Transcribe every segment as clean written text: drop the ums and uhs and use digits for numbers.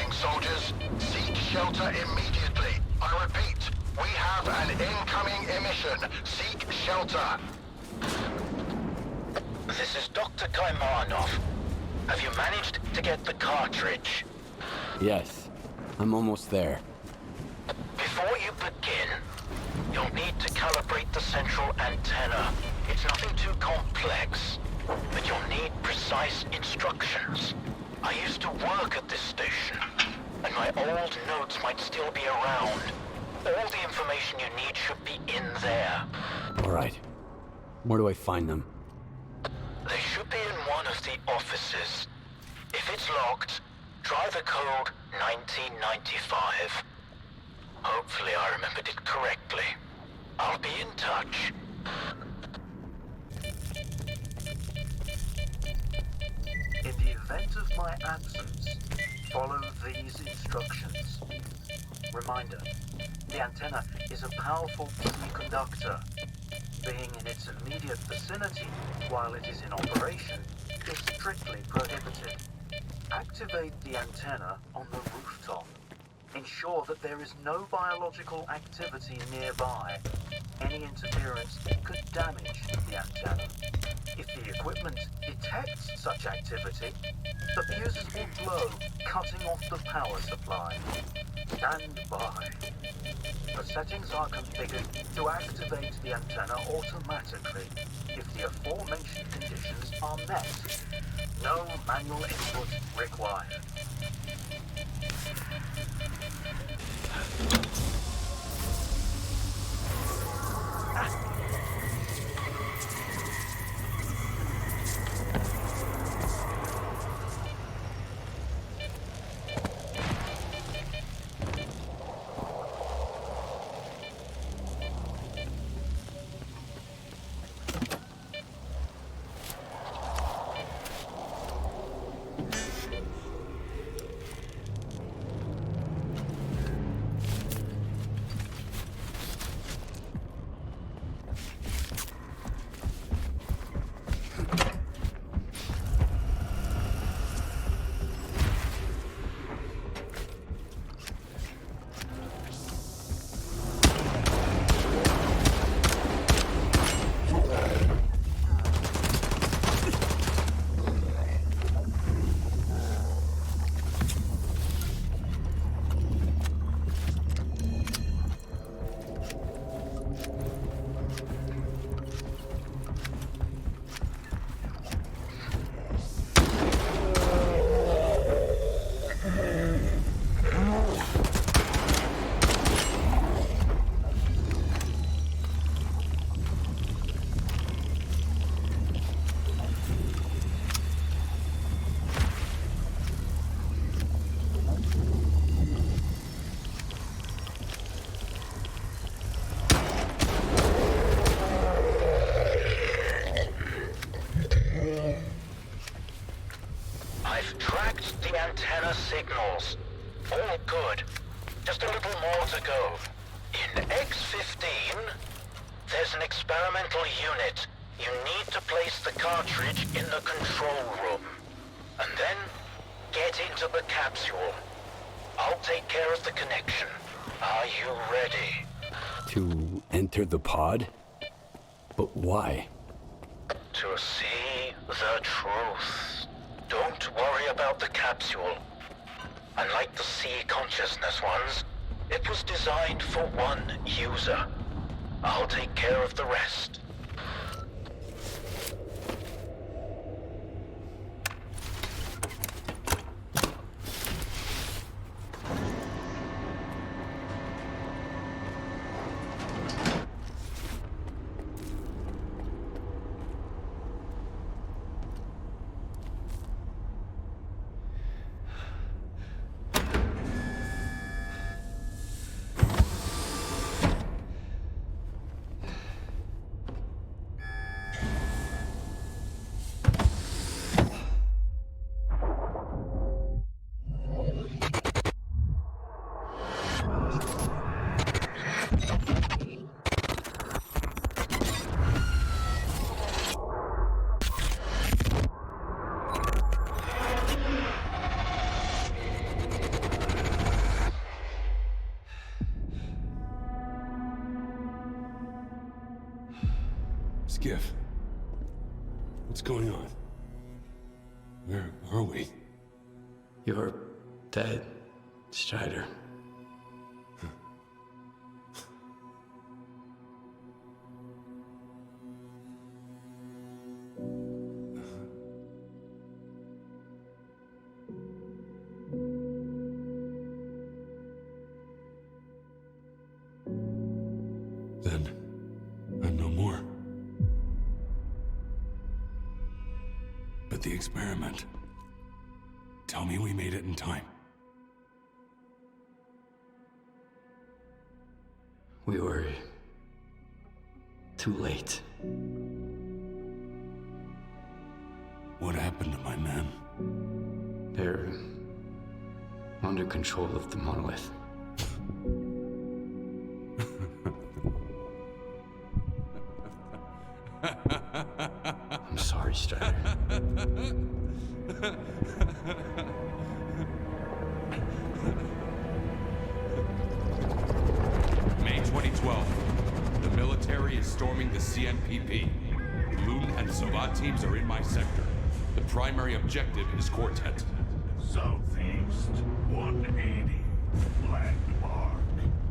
Reporting, soldiers. Seek shelter immediately. I repeat, we have an incoming emission. Seek shelter. This is Dr. Kaimanov. Have you managed to get the cartridge? Yes, I'm almost there. Before you begin, you'll need to calibrate the central antenna. It's nothing too complex, but you'll need precise instructions. I used to work at this station, and my old notes might still be around. All the information you need should be in there. All right. Where do I find them? They should be in one of the offices. If it's locked, try the code 1995. Hopefully I remembered it correctly. I'll be in touch. In the event of my absence, follow these instructions. Reminder, the antenna is a powerful semiconductor. Being in its immediate vicinity while it is in operation is strictly prohibited. Activate the antenna on the rooftop. Ensure that there is no biological activity nearby. Any interference could damage the antenna. If the equipment detects such activity, the fuses will blow, cutting off the power supply. Stand by. The settings are configured to activate the antenna automatically if the aforementioned conditions are met. No manual input required. I've tracked the antenna signals. All good. Just a little more to go. In X.15, there's an experimental unit. You need to place the cartridge in the control room. And then, get into the capsule. I'll take care of the connection. Are you ready? To enter the pod? But why? To see the truth. Don't worry about the capsule. Unlike the C-consciousness ones, it was designed for one user. I'll take care of the rest. Skiff. What's going on? Where are we? You're dead, Strider. Then, I'm no more. But the experiment... Tell me we made it in time. We were... too late. What happened to my men? They're... under control of the monolith. I'm sorry, Strider. May 2012. The military is storming the CNPP. Loon and SOVA teams are in my sector. The primary objective is Quartet. Southeast 180. Landmark.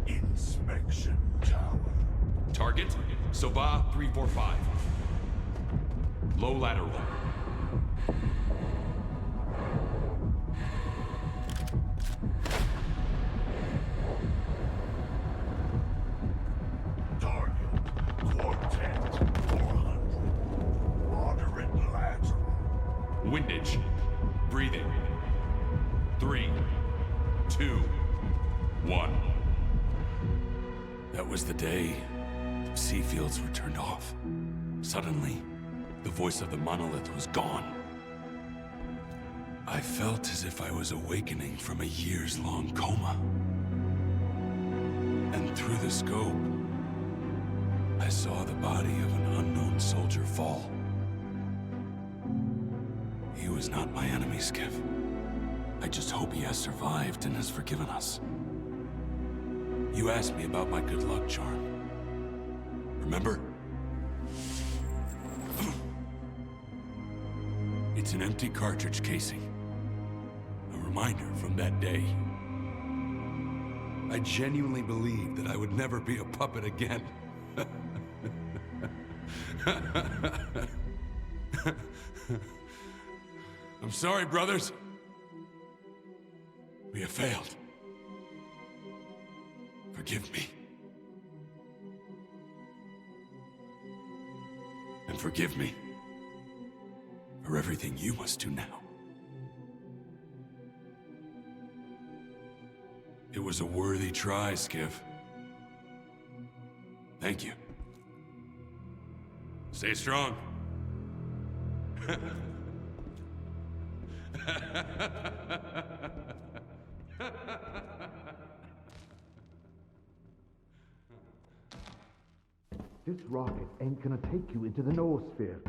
Inspection tower. Target, SOVA 345. Low lateral. Target. Quartet 400. Moderate lateral. Windage. Breathing. 3, 2, 1. That was the day the sea fields were turned off. Suddenly, the voice of the monolith was gone. I felt as if I was awakening from a years-long coma. And through the scope, I saw the body of an unknown soldier fall. He was not my enemy, Skiff. I just hope he has survived and has forgiven us. You asked me about my good luck charm. Remember? It's an empty cartridge casing. A reminder from that day. I genuinely believed that I would never be a puppet again. I'm sorry, brothers. We have failed. Forgive me. And forgive me for everything you must do now. It was a worthy try, Skiff. Thank you. Stay strong. This rocket ain't gonna take you into the noosphere.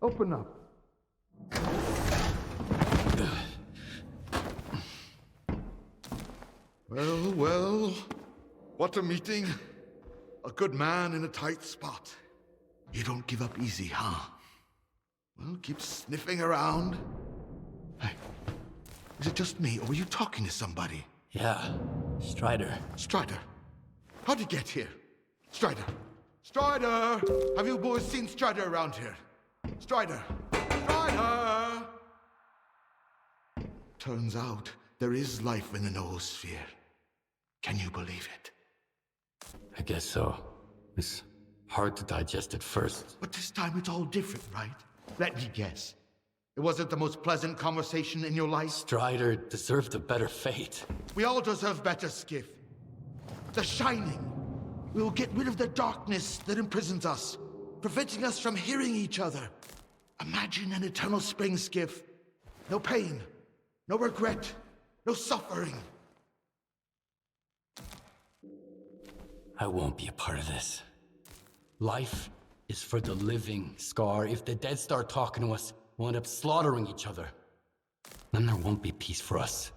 Open up. Well, well. What a meeting. A good man in a tight spot. You don't give up easy, huh? Well, keep sniffing around. Hey, is it just me, or were you talking to somebody? Yeah, Strider. Strider, how'd you get here? Strider! Strider! Have you boys seen Strider around here? Strider! Strider! Turns out there is life in the noosphere. Can you believe it? I guess so. It's hard to digest at first. But this time it's all different, right? Let me guess. It wasn't the most pleasant conversation in your life? Strider deserved a better fate. We all deserve better, Skiff. The Shining. We will get rid of the darkness that imprisons us, preventing us from hearing each other. Imagine an eternal spring, Skiff. No pain, no regret, no suffering. I won't be a part of this. Life is for the living, Scar. If the dead start talking to us, we'll end up slaughtering each other. Then there won't be peace for us.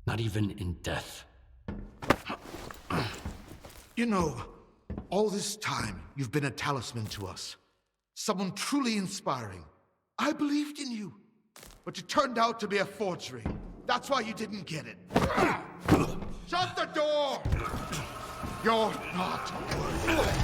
Not even in death. You know, all this time, you've been a talisman to us. Someone truly inspiring. I believed in you, but you turned out to be a forgery. That's why you didn't get it. Shut the door! You're not worthy.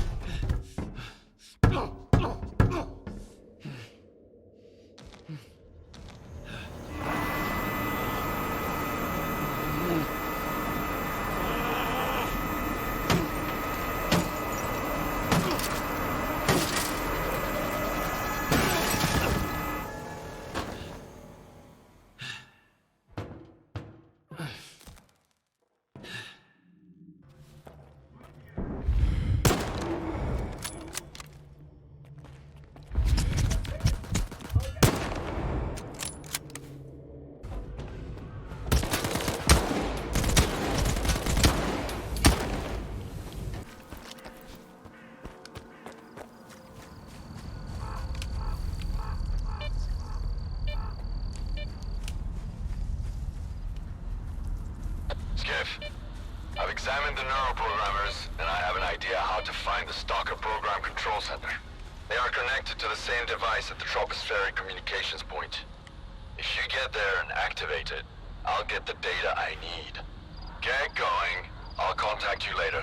Skiff, I've examined the neuroprogrammers, and I have an idea how to find the Stalker program control center. They are connected to the same device at the tropospheric communications point. If you get there and activate it, I'll get the data I need. Get going. I'll contact you later.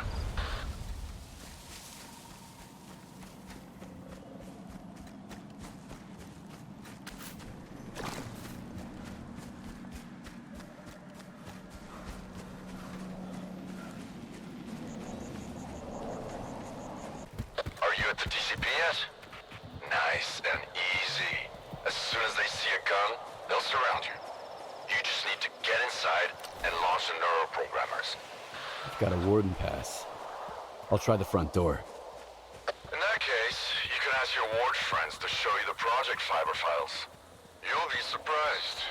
Are you at the DCP yet? Nice and easy. As soon as they see a gun, they'll surround you. You just need to get inside and launch the neuroprogrammers. I've got a warden pass. I'll try the front door. In that case, you can ask your ward friends to show you the project fiber files. You'll be surprised.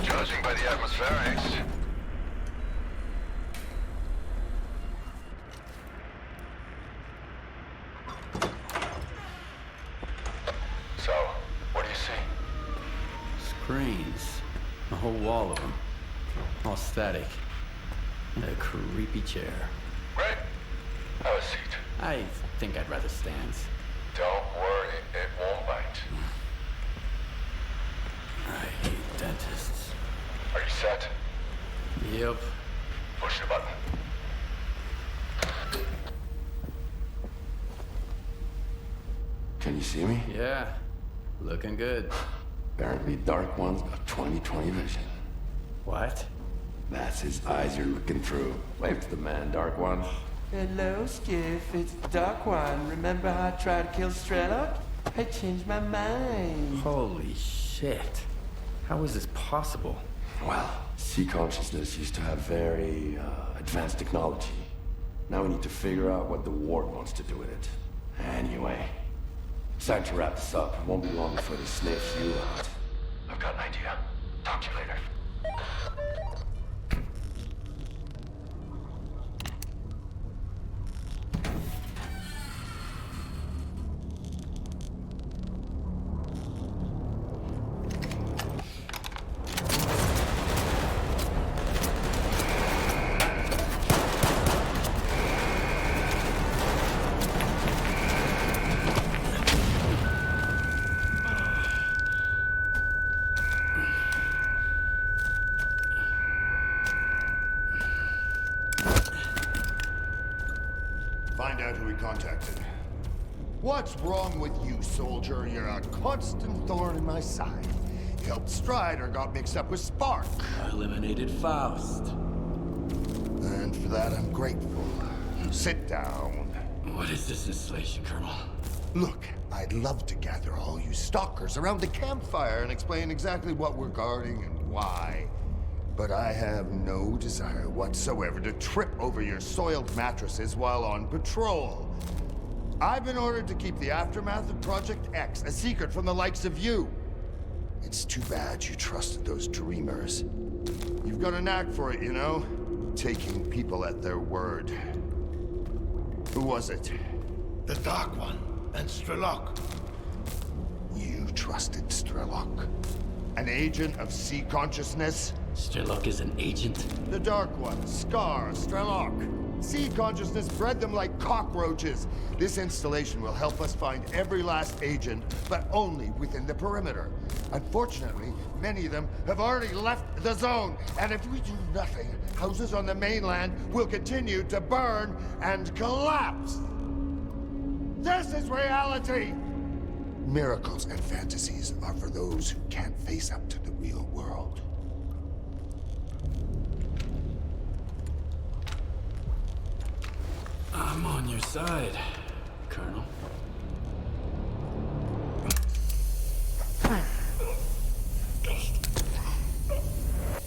Judging by the atmospherics. So, what do you see? Screens. A whole wall of them. All static. And a creepy chair. Right. Have a seat. I think I'd rather stand. Don't worry, it won't bite. I hate dentists. Are you set? Yep. Push the button. Can you see me? Yeah. Looking good. Apparently Dark One's got 20/20 vision. What? That's his eyes you're looking through. Wave to the man, Dark One. Hello, Skiff. It's Dark One. Remember how I tried to kill S.T.A.L.K.E.R? I changed my mind. Holy shit. How is this possible? Well, sea consciousness used to have very advanced technology. Now we need to figure out what the ward wants to do with it. Anyway, it's time to wrap this up. It won't be long before they sniff you out. I've got an idea. Talk to you later. Find out who he contacted. What's wrong with you, soldier? You're a constant thorn in my side. You helped S.T.A.L.K.E.R, got mixed up with Spark. I eliminated Faust. And for that, I'm grateful. Sit down. What is this installation, Colonel? Look, I'd love to gather all you stalkers around the campfire and explain exactly what we're guarding and why. But I have no desire whatsoever to trip over your soiled mattresses while on patrol. I've been ordered to keep the aftermath of Project X a secret from the likes of you. It's too bad you trusted those dreamers. You've got a knack for it, you know? Taking people at their word. Who was it? The Dark One and S.T.A.L.K.E.R. You trusted S.T.A.L.K.E.R? An agent of sea consciousness? S.T.A.L.K.E.R is an agent? The Dark One, S.T.A.L.K.E.R, S.T.A.L.K.E.R. Sea consciousness bred them like cockroaches. This installation will help us find every last agent, but only within the perimeter. Unfortunately, many of them have already left the zone, and if we do nothing, houses on the mainland will continue to burn and collapse. This is reality! Miracles and fantasies are for those who can't face up to the real world. I'm on your side, Colonel.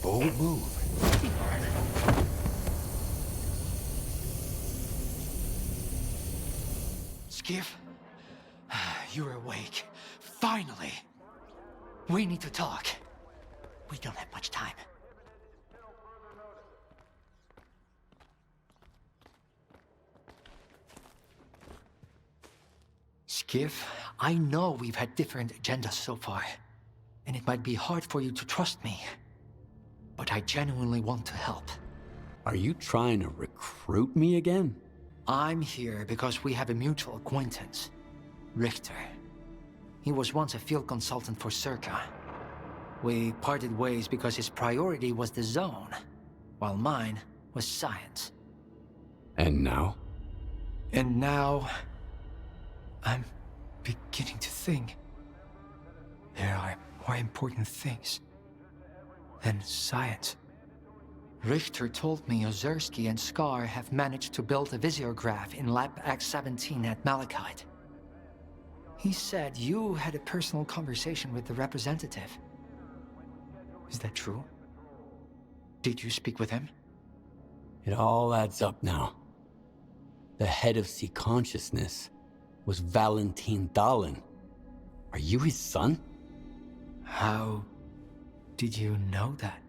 Bold move. Skiff, you're awake. Finally! We need to talk. We don't have much time. Skiff, I know we've had different agendas so far, and it might be hard for you to trust me, but I genuinely want to help. Are you trying to recruit me again? I'm here because we have a mutual acquaintance, Richter. He was once a field consultant for S.T.A.L.K.E.R. We parted ways because his priority was the zone, while mine was science. And now? And now, I'm beginning to think there are more important things than science. Richter told me Ozerski and S.T.A.L.K.E.R have managed to build a visiograph in Lab X-17 at Malachite. He said you had a personal conversation with the representative. Is that true? Did you speak with him? It all adds up now. The head of Sea Consciousness was Valentin Dahlen. Are you his son? How did you know that?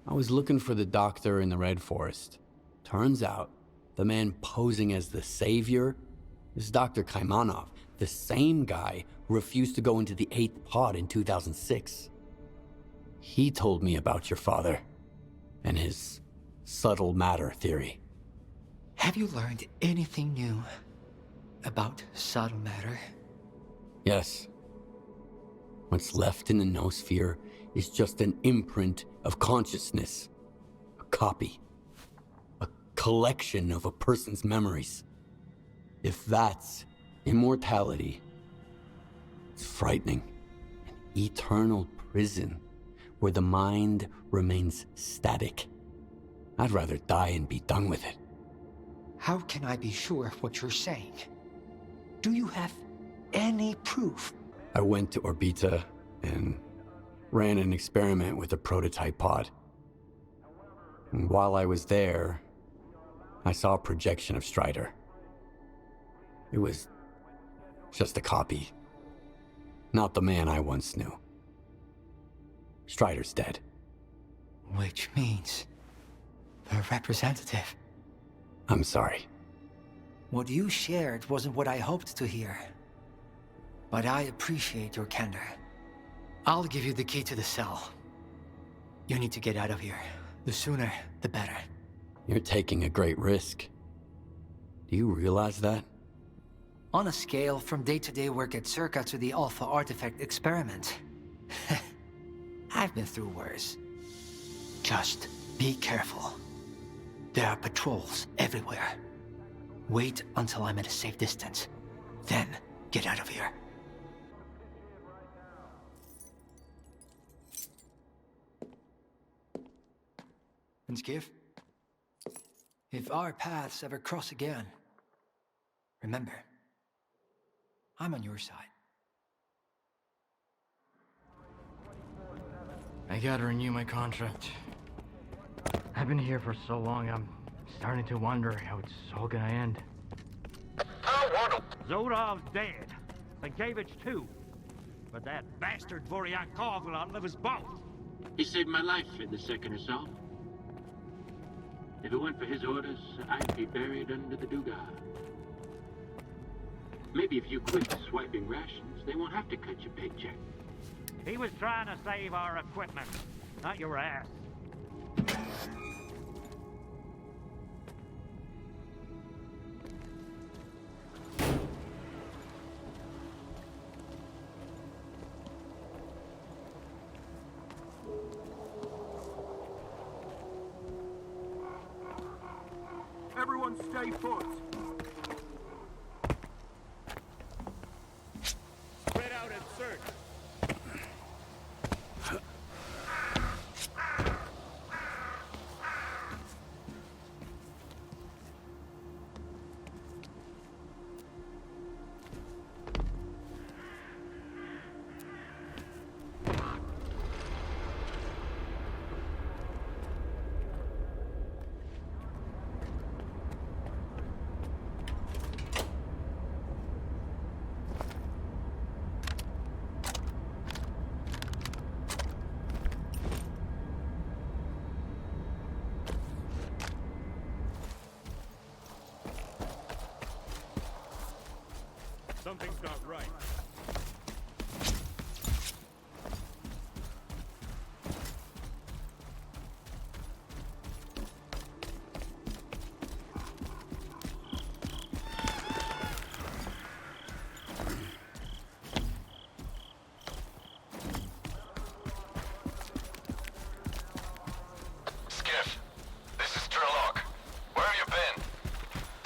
I was looking for the doctor in the Red Forest. Turns out, the man posing as the savior is Dr. Kaimanov, the same guy who refused to go into the 8th pod in 2006. He told me about your father and his subtle matter theory. Have you learned anything new about subtle matter? Yes. What's left in the noosphere is just an imprint of consciousness. A copy. A collection of a person's memories. If that's immortality, it's frightening. An eternal prison where the mind remains static. I'd rather die and be done with it. How can I be sure of what you're saying? Do you have any proof? I went to Orbita and ran an experiment with a prototype pod. And while I was there, I saw a projection of Strider. It was just a copy. Not the man I once knew. Strider's dead. Which means the representative. I'm sorry. What you shared wasn't what I hoped to hear. But I appreciate your candor. I'll give you the key to the cell. You need to get out of here. The sooner, the better. You're taking a great risk. Do you realize that? On a scale from day-to-day work at S.T.A.L.K.E.R to the Alpha Artifact experiment, I've been through worse. Just be careful. There are patrols everywhere. Wait until I'm at a safe distance. Then, get out of here. And Skiff, if our paths ever cross again, remember, I'm on your side. I gotta renew my contract. I've been here for so long, I'm starting to wonder how it's all gonna end. Zodov's dead. Sienkiewicz too. But that bastard Voryakov will outlive us both. He saved my life in the second assault. If it weren't for his orders, I'd be buried under the Duga. Maybe if you quit swiping rations, they won't have to cut your paycheck. He was trying to save our equipment, not your ass. Everyone stay put. Spread out and search. Something's not right. Skiff, this is S.T.A.L.K.E.R. Where have you been?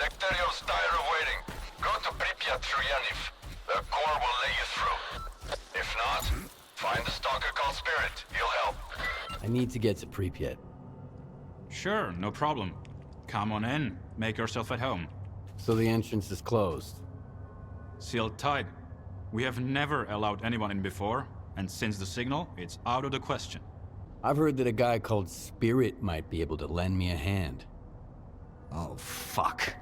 S.T.A.L.K.E.R awaiting. Go to Pripyat through Yaniv. The Corps will let you through. If not, find the Stalker called Spirit. He'll help. I need to get to Pripyat. Sure, no problem. Come on in. Make yourself at home. So the entrance is closed. Sealed tight. We have never allowed anyone in before, and since the signal, it's out of the question. I've heard that a guy called Spirit might be able to lend me a hand. Oh, fuck.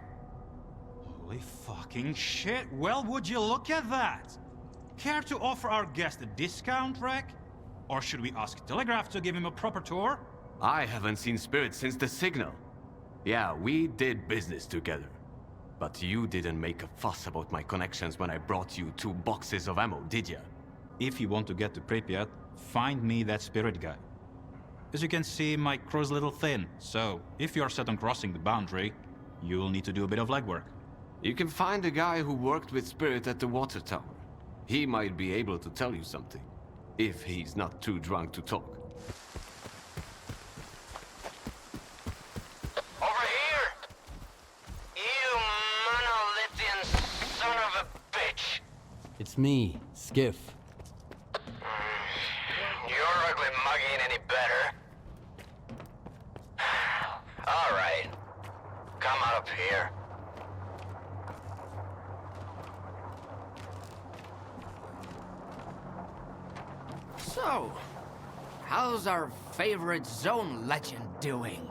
Holy fucking shit. Well, would you look at that? Care to offer our guest a discount, Rek? Or should we ask Telegraph to give him a proper tour? I haven't seen Spirit since the signal. Yeah, we did business together. But you didn't make a fuss about my connections when I brought you 2 boxes of ammo, did ya? If you want to get to Pripyat, find me that Spirit guy. As you can see, my crew's a little thin, so if you're set on crossing the boundary, you'll need to do a bit of legwork. You can find a guy who worked with Spirit at the water tower. He might be able to tell you something, if he's not too drunk to talk. Over here! You monolithian son of a bitch! It's me, Skiff. Your ugly mug ain't any better. Alright. Come on up here. So, how's our favorite Zone legend doing?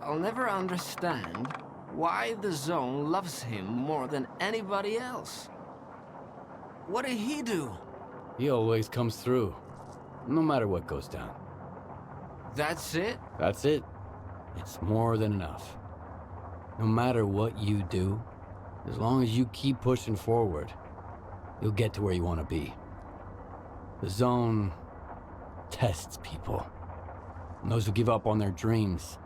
I'll never understand why the Zone loves him more than anybody else. What did he do? He always comes through, no matter what goes down. That's it? That's it. It's more than enough. No matter what you do, as long as you keep pushing forward, you'll get to where you want to be. The Zone tests people. And those who give up on their dreams,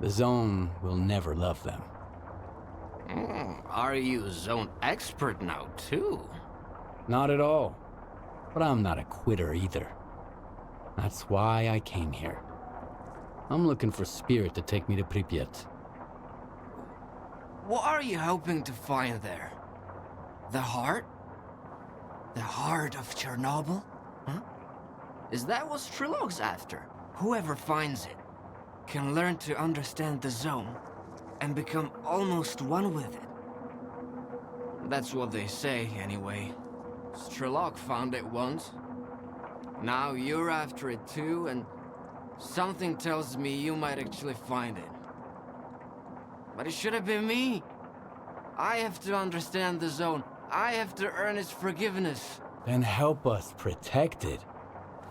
the Zone will never love them. Are you Zone expert now, too? Not at all. But I'm not a quitter either. That's why I came here. I'm looking for Spirit to take me to Pripyat. What are you hoping to find there? The heart? The heart of Chernobyl? Huh? Is that what S.T.A.L.K.E.R's after? Whoever finds it can learn to understand the zone and become almost one with it. That's what they say, anyway. S.T.A.L.K.E.R found it once. Now you're after it too, and something tells me you might actually find it. But it should have been me. I have to understand the zone. I have to earn its forgiveness. Then help us protect it.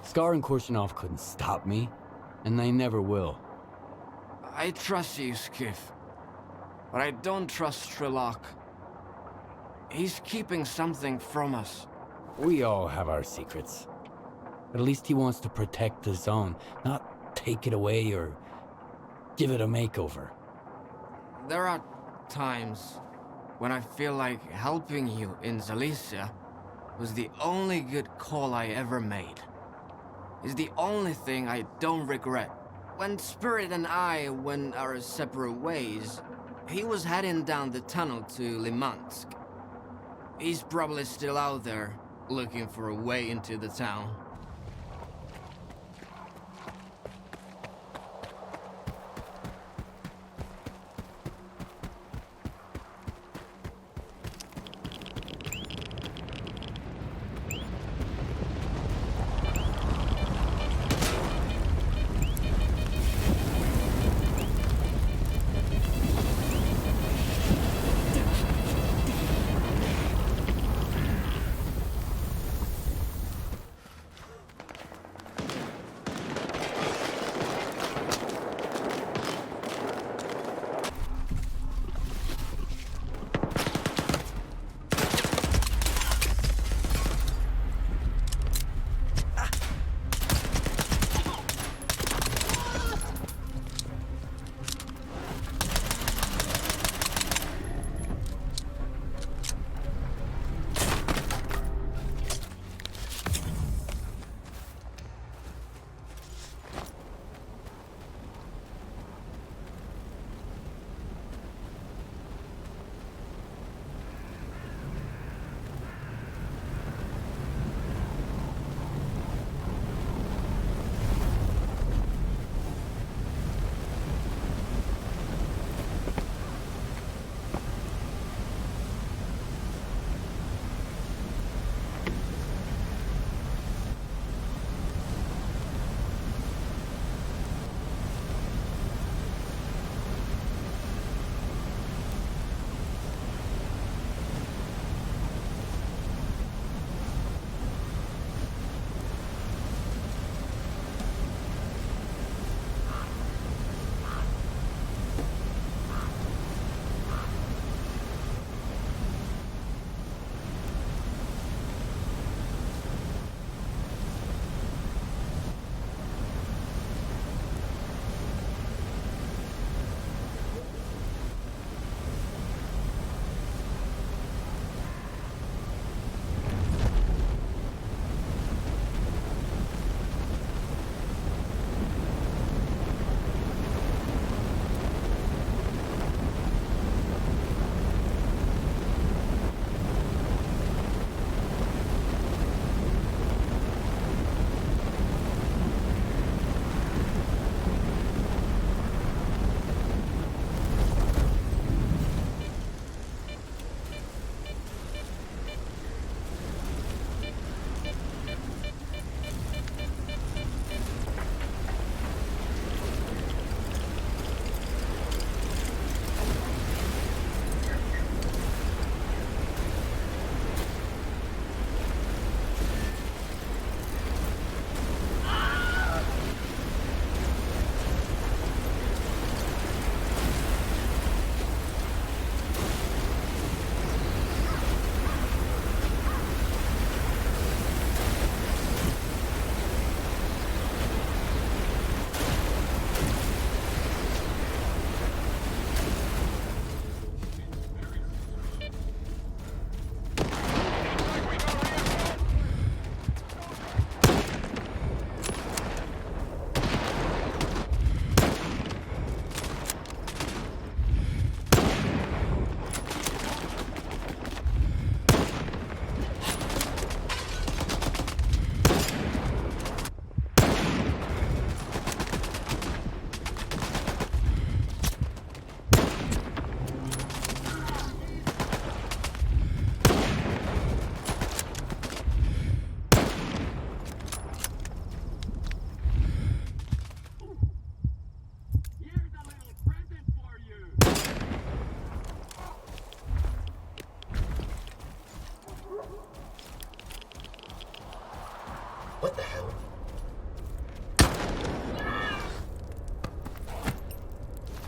S.T.A.L.K.E.R and Korshunov couldn't stop me, and they never will. I trust you, Skiff. But I don't trust S.T.A.L.K.E.R. He's keeping something from us. We all have our secrets. At least he wants to protect the zone, not take it away or give it a makeover. There are times when I feel like helping you in Zalicia was the only good call I ever made. It's the only thing I don't regret. When Spirit and I went our separate ways, he was heading down the tunnel to Limansk. He's probably still out there, looking for a way into the town.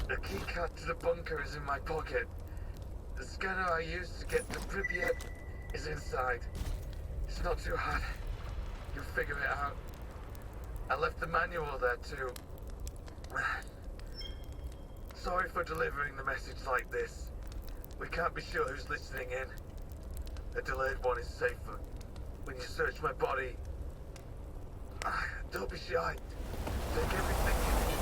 The keycard to the bunker is in my pocket. The scanner I used to get to Pripyat is inside. It's not too hard. You'll figure it out. I left the manual there too. Sorry for delivering the message like this. We can't be sure who's listening in. A delayed one is safer. When you search my body, don't be shy. Take everything you need.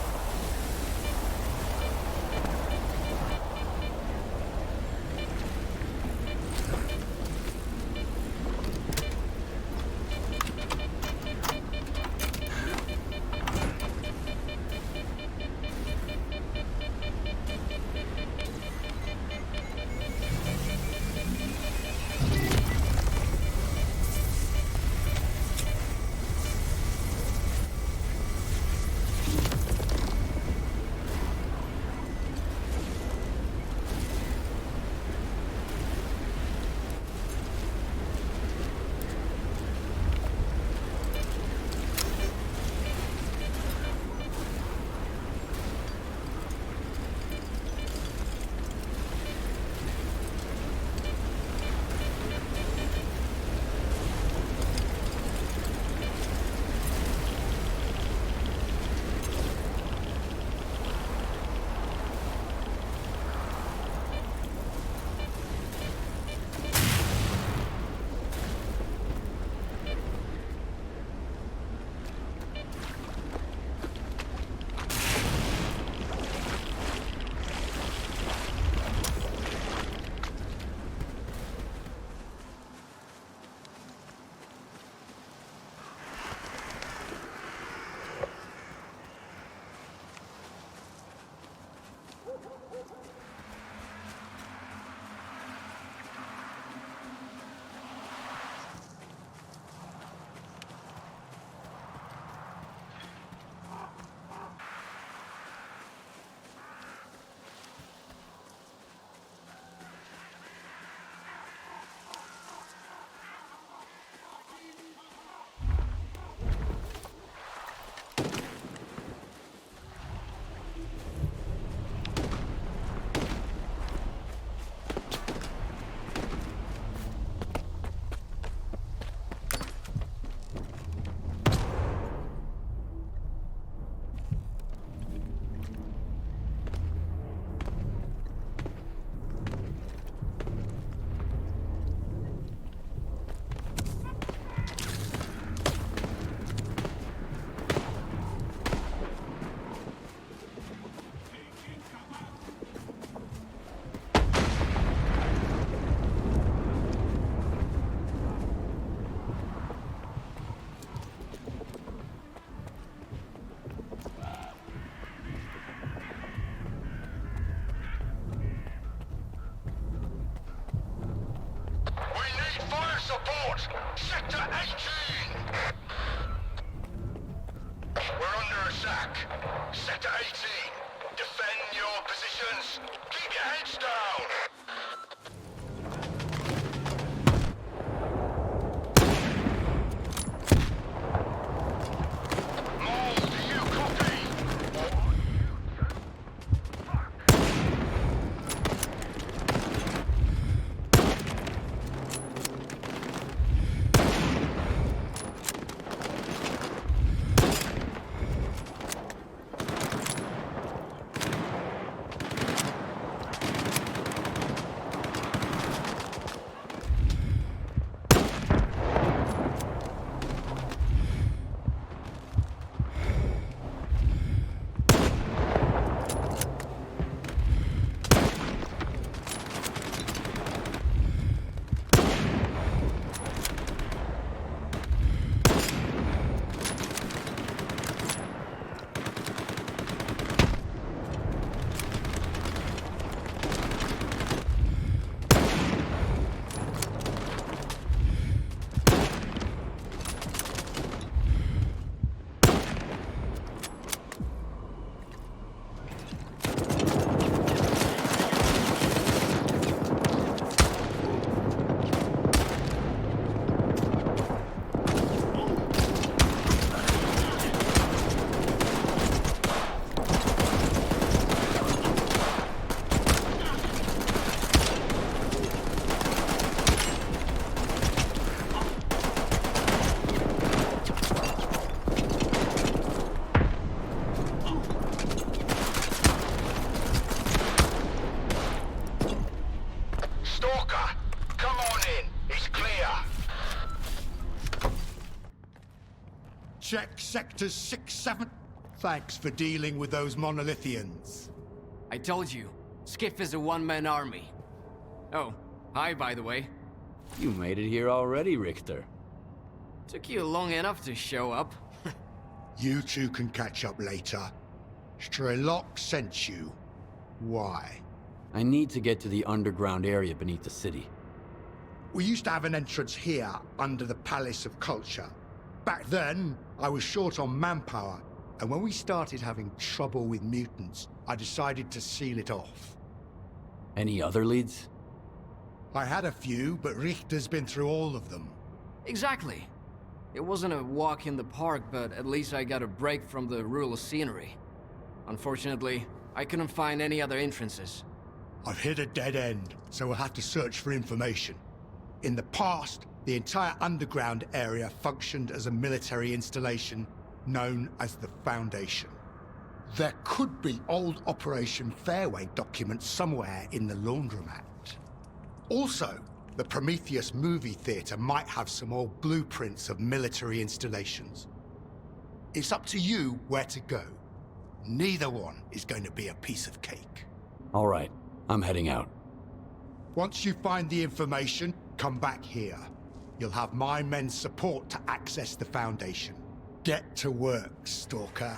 Support! Sector 18! We're under attack. Sector 18, defend your positions. Keep your heads down! Mold, do you copy? check sectors 6, 7. Thanks for dealing with those monolithians. I told you, Skiff is a one-man army. Oh, hi, by the way. You made it here already, Richter. Took you long enough to show up. You two can catch up later. S.T.A.L.K.E.R sent you. Why? I need to get to the underground area beneath the city. We used to have an entrance here under the Palace of Culture. Back then, I was short on manpower, and when we started having trouble with mutants, I decided to seal it off. Any other leads? I had a few, but Richter's been through all of them. Exactly. It wasn't a walk in the park, but at least I got a break from the rural scenery. Unfortunately, I couldn't find any other entrances. I've hit a dead end, so we'll have to search for information. In the past, the entire underground area functioned as a military installation known as the Foundation. There could be old Operation Fairway documents somewhere in the laundromat. Also, the Prometheus movie theater might have some old blueprints of military installations. It's up to you where to go. Neither one is going to be a piece of cake. All right, I'm heading out. Once you find the information, come back here. You'll have my men's support to access the Foundation. Get to work, Stalker.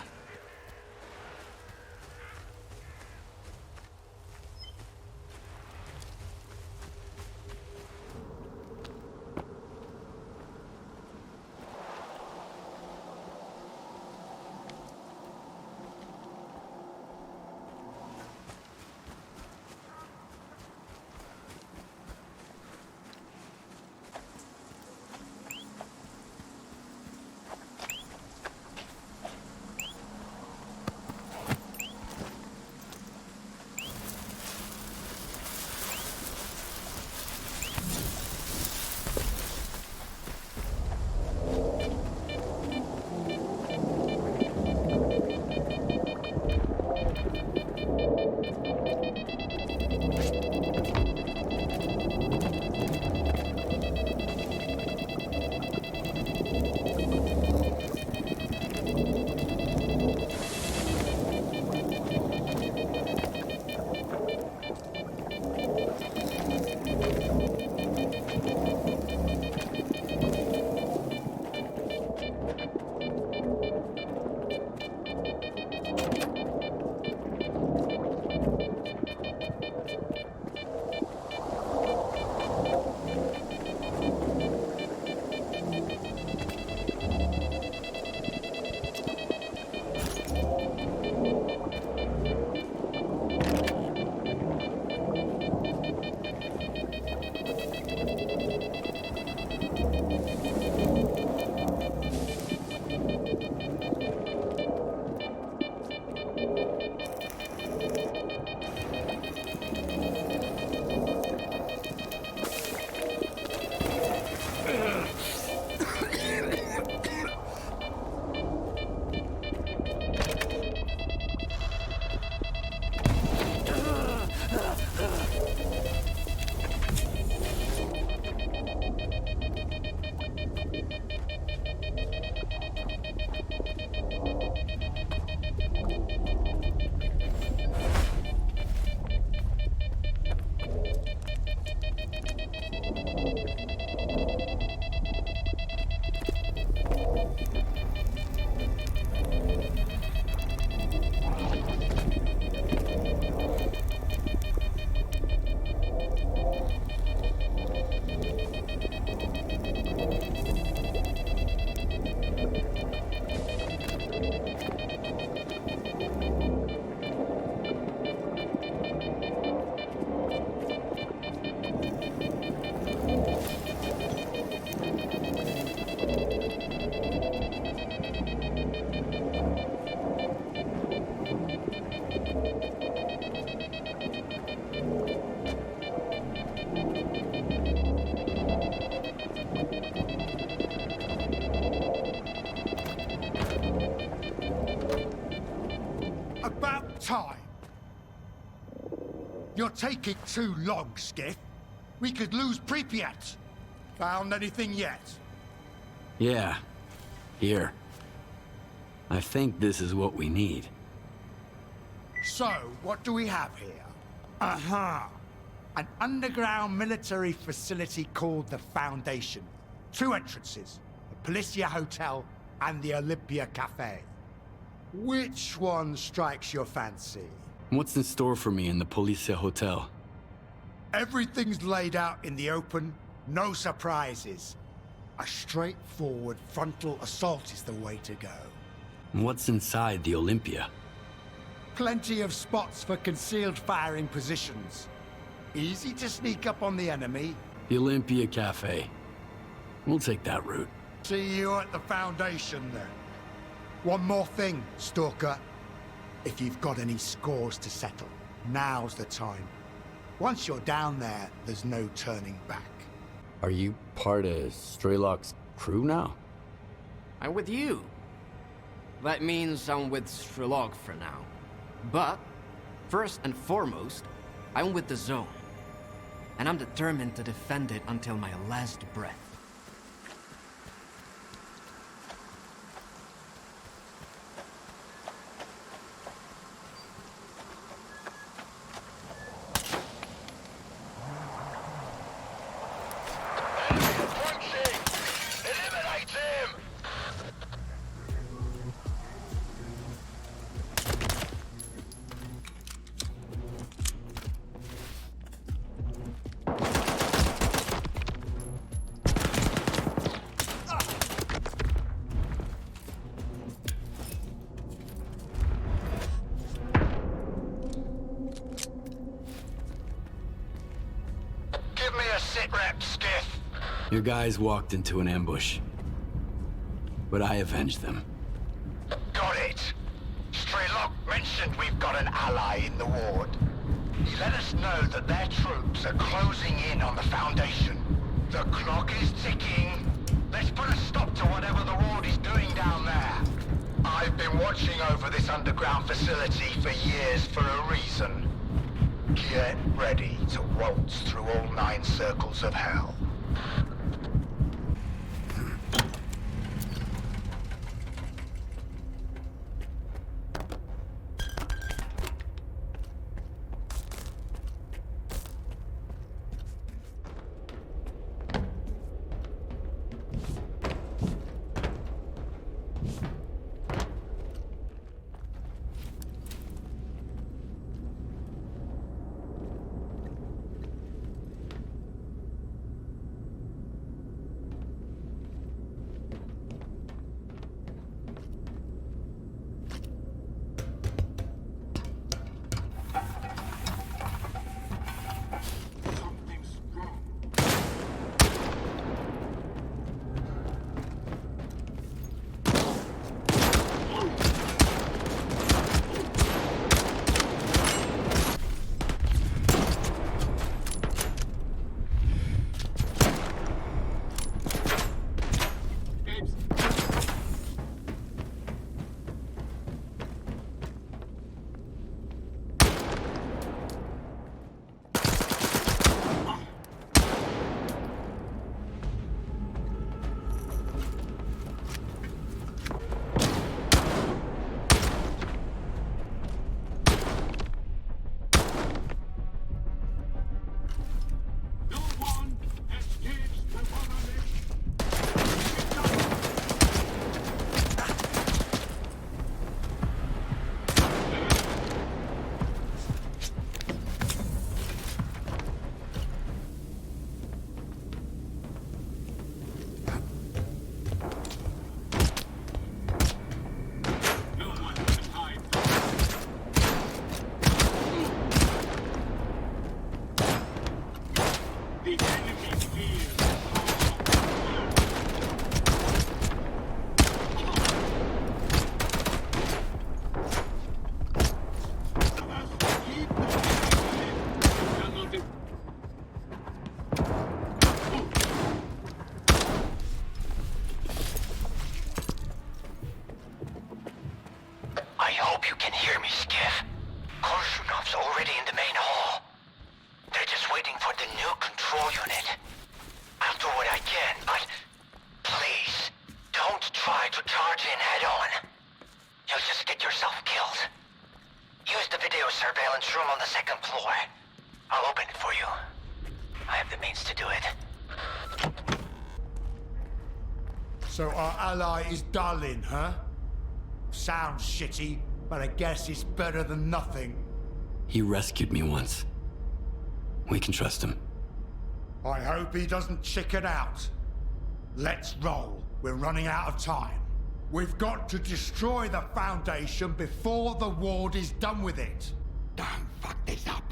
Time. You're taking too long, Skiff. We could lose Pripyat. Found anything yet? Yeah. Here. I think this is what we need. So, what do we have here? An underground military facility called the Foundation. 2 entrances, the Policia Hotel and the Olympia Cafe. Which one strikes your fancy? What's in store for me in the Policia Hotel? Everything's laid out in the open, no surprises. A straightforward frontal assault is the way to go. What's inside the Olympia? Plenty of spots for concealed firing positions. Easy to sneak up on the enemy. The Olympia Cafe. We'll take that route. See you at the Foundation, then. One more thing, Stalker. If you've got any scores to settle, now's the time. Once you're down there, there's no turning back. Are you part of S.T.A.L.K.E.R's crew now? I'm with you. That means I'm with S.T.A.L.K.E.R for now. But, first and foremost, I'm with the Zone. And I'm determined to defend it until my last breath. Your guys walked into an ambush, but I avenged them. Got it. S.T.A.L.K.E.R mentioned we've got an ally in the ward. He let us know that their troops are closing in on the Foundation. The clock is ticking. Let's put a stop to whatever the ward is doing down there. I've been watching over this underground facility for years for a reason. Get ready to waltz through all 9 circles of hell. floor. I'll open it for you. I have the means to do it. So our ally is Darlin, huh? Sounds shitty, but I guess it's better than nothing. He rescued me once. We can trust him. I hope he doesn't chicken out. Let's roll. We're running out of time. We've got to destroy the Foundation before the Ward is done with it. Don't fuck this up.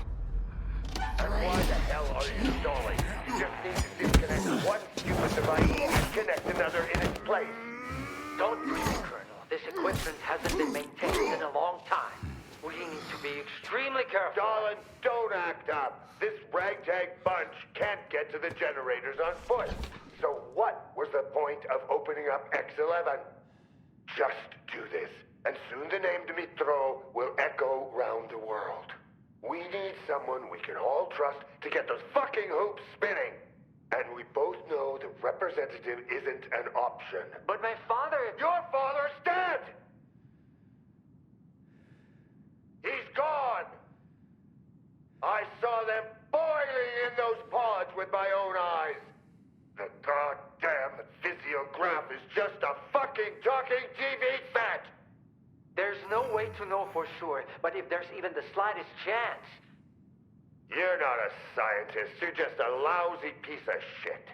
Why the hell are you stalling? You just need to disconnect one stupid device and connect another in its place. Don't worry, Colonel. This equipment hasn't been maintained in a long time. We need to be extremely careful. Darling, don't act up. This ragtag bunch can't get to the generators on foot. So what was the point of opening up X11? Just do this, and soon the name Dimitro will echo round the world. We need someone we can all trust to get those fucking hoops spinning. And we both know the representative isn't an option. But my father... Your father's dead! He's gone! I saw them boiling in those pods with my own eyes. The goddamn physiograph is just a fucking talking TV set! There's no way to know for sure, but if there's even the slightest chance... You're not a scientist, you're just a lousy piece of shit.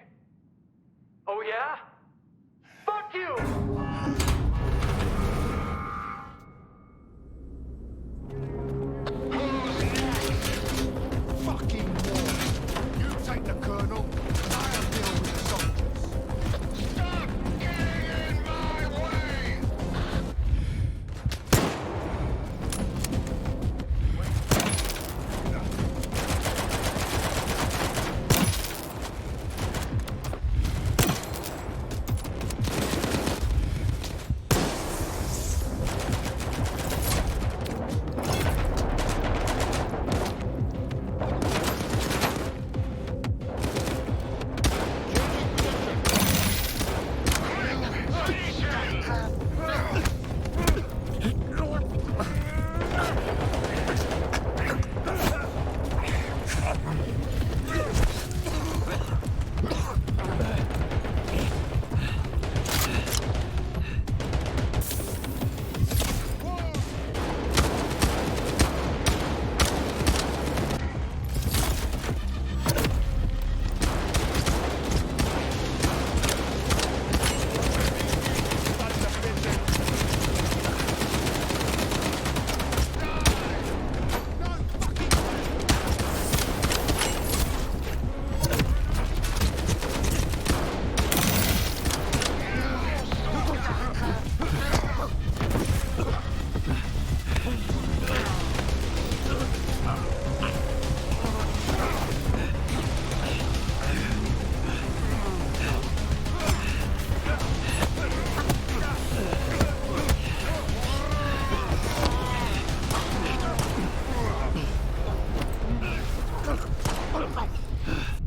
Oh yeah? Fuck you! Fucking war. You take the Colonel, and I'll deal with the soldiers. Stop getting in my way!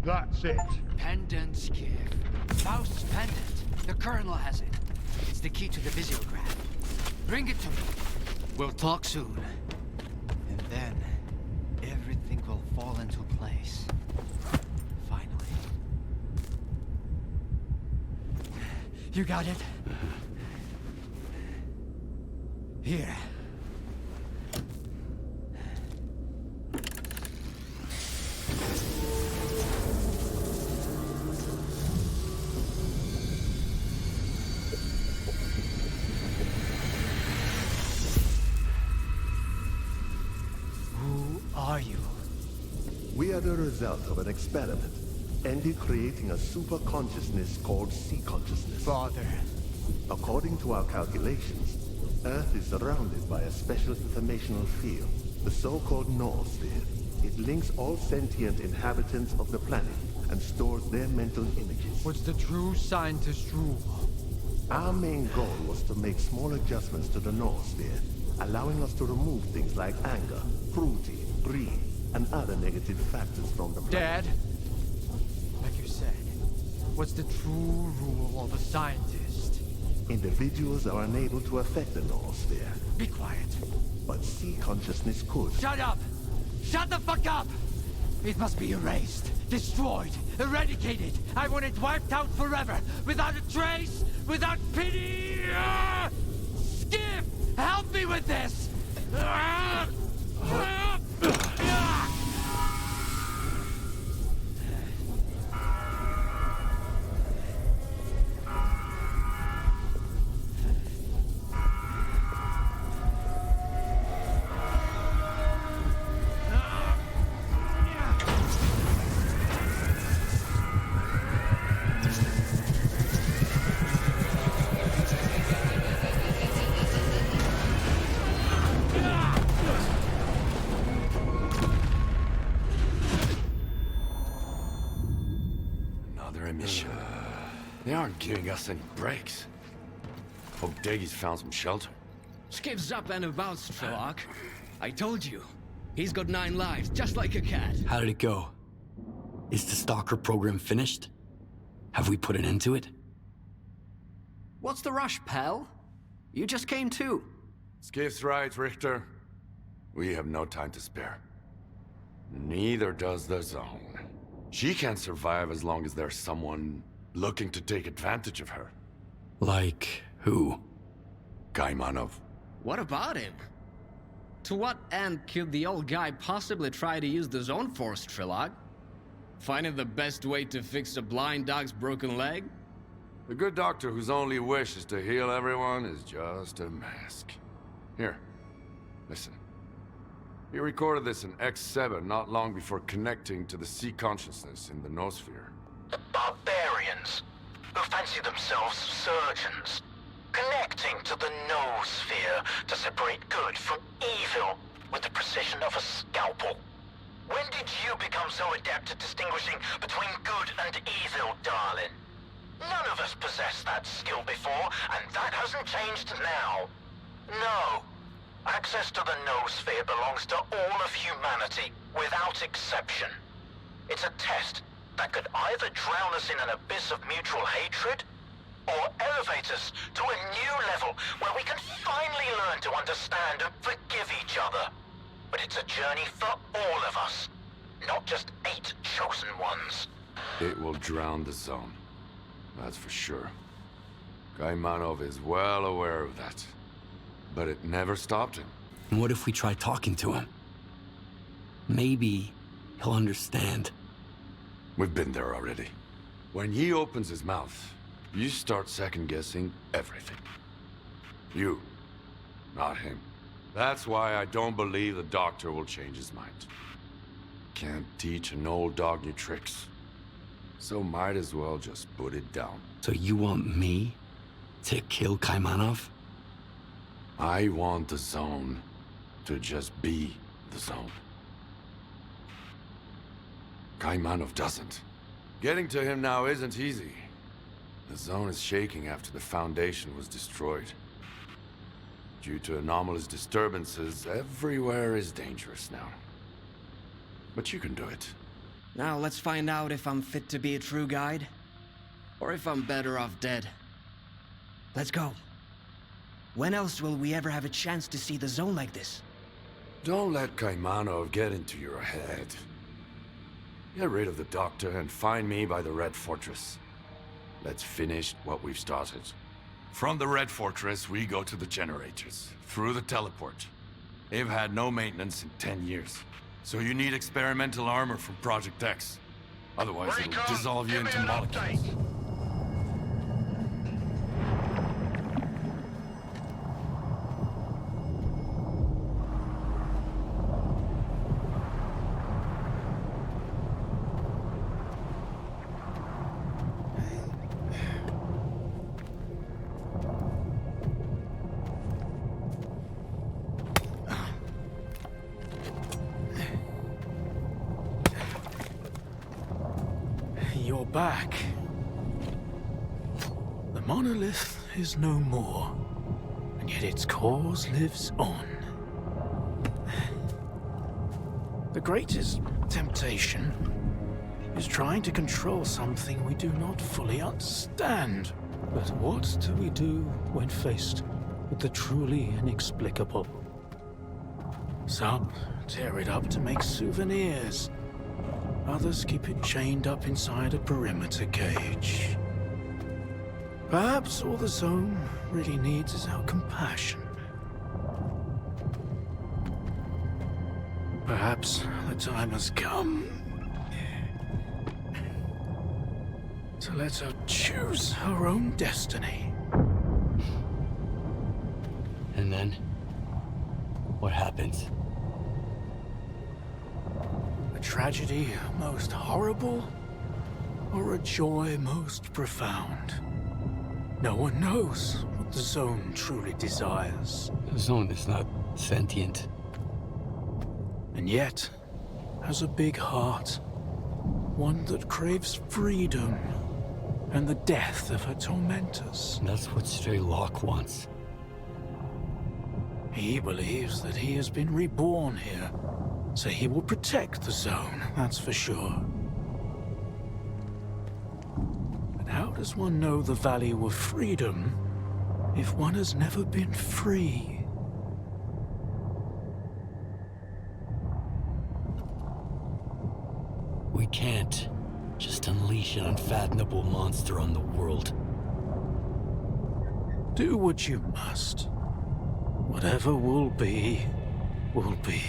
That's it. Pendant, Skiff. Faust's pendant. The Colonel has it. It's the key to the visiograph. Bring it to me. We'll talk soon. And then, everything will fall into place. Finally. You got it? Here. We are the result of an experiment, ended creating a super consciousness called C-consciousness. Father. According to our calculations, Earth is surrounded by a special informational field, the so-called noosphere. It links all sentient inhabitants of the planet and stores their mental images. What's the true scientist rule? Our main goal was to make small adjustments to the noosphere, allowing us to remove things like anger, cruelty, greed, and other negative factors from the planet. Dad, like you said, what's the true rule of a scientist? Individuals are unable to affect the noosphere. Be quiet. But C-consciousness could. Shut up! Shut the fuck up! It must be erased, destroyed, eradicated. I want it wiped out forever, without a trace, without pity! Skip! Help me with this! They aren't giving us any breaks. Hope Daggy's found some shelter. Skip's up and about, S.T.A.L.K.E.R. I told you. He's got 9 lives, just like a cat. How did it go? Is the Stalker program finished? Have we put an end to it? What's the rush, pal? You just came too. Skiff's right, Richter. We have no time to spare. Neither does the Zone. She can't survive as long as there's someone looking to take advantage of her. Like who? Kaimanov. What about him? To what end could the old guy possibly try to use the Zone for, S.T.A.L.K.E.R? Finding the best way to fix a blind dog's broken leg? The good doctor whose only wish is to heal everyone is just a mask. Here, listen. He recorded this in X7 not long before connecting to the sea consciousness in the Noosphere. The barbarians, who fancy themselves surgeons, connecting to the Noosphere to separate good from evil with the precision of a scalpel. When did you become so adept at distinguishing between good and evil, darling? None of us possessed that skill before, and that hasn't changed now. No. Access to the Noosphere belongs to all of humanity, without exception. It's a test that could either drown us in an abyss of mutual hatred, or elevate us to a new level where we can finally learn to understand and forgive each other. But it's a journey for all of us, not just 8 chosen ones. It will drown the Zone. That's for sure. Kaimanov is well aware of that. But it never stopped him. And what if we try talking to him? Maybe he'll understand. We've been there already. When he opens his mouth, you start second-guessing everything. You, not him. That's why I don't believe the doctor will change his mind. Can't teach an old dog new tricks. So might as well just put it down. So you want me to kill Kaimanov? I want the Zone to just be the Zone. Kaimanov doesn't. Getting to him now isn't easy. The Zone is shaking after the Foundation was destroyed. Due to anomalous disturbances, everywhere is dangerous now. But you can do it. Now let's find out if I'm fit to be a true guide, or if I'm better off dead. Let's go. When else will we ever have a chance to see the Zone like this? Don't let Kaimanov get into your head. Get rid of the doctor and find me by the Red Fortress. Let's finish what we've started. From the Red Fortress, we go to the generators, through the teleport. They've had no maintenance in 10 years. So you need experimental armor from Project X. Otherwise, it'll dissolve you into molecules. You're back. The monolith is no more, and yet its cause lives on. The greatest temptation is trying to control something we do not fully understand. But what do we do when faced with the truly inexplicable? Some tear it up to make souvenirs. Others keep it chained up inside a perimeter cage. Perhaps all the zone really needs is our compassion. Perhaps the time has come to let her choose her own destiny. And then, what happens? A tragedy most horrible, or a joy most profound? No one knows what the zone truly desires. The zone is not sentient. And yet, has a big heart. One that craves freedom and the death of her tormentors. That's what S.T.A.L.K.E.R wants. He believes that he has been reborn here, so he will protect the zone, that's for sure. But how does one know the value of freedom if one has never been free? We can't just unleash an unfathomable monster on the world. Do what you must. Whatever will be, will be.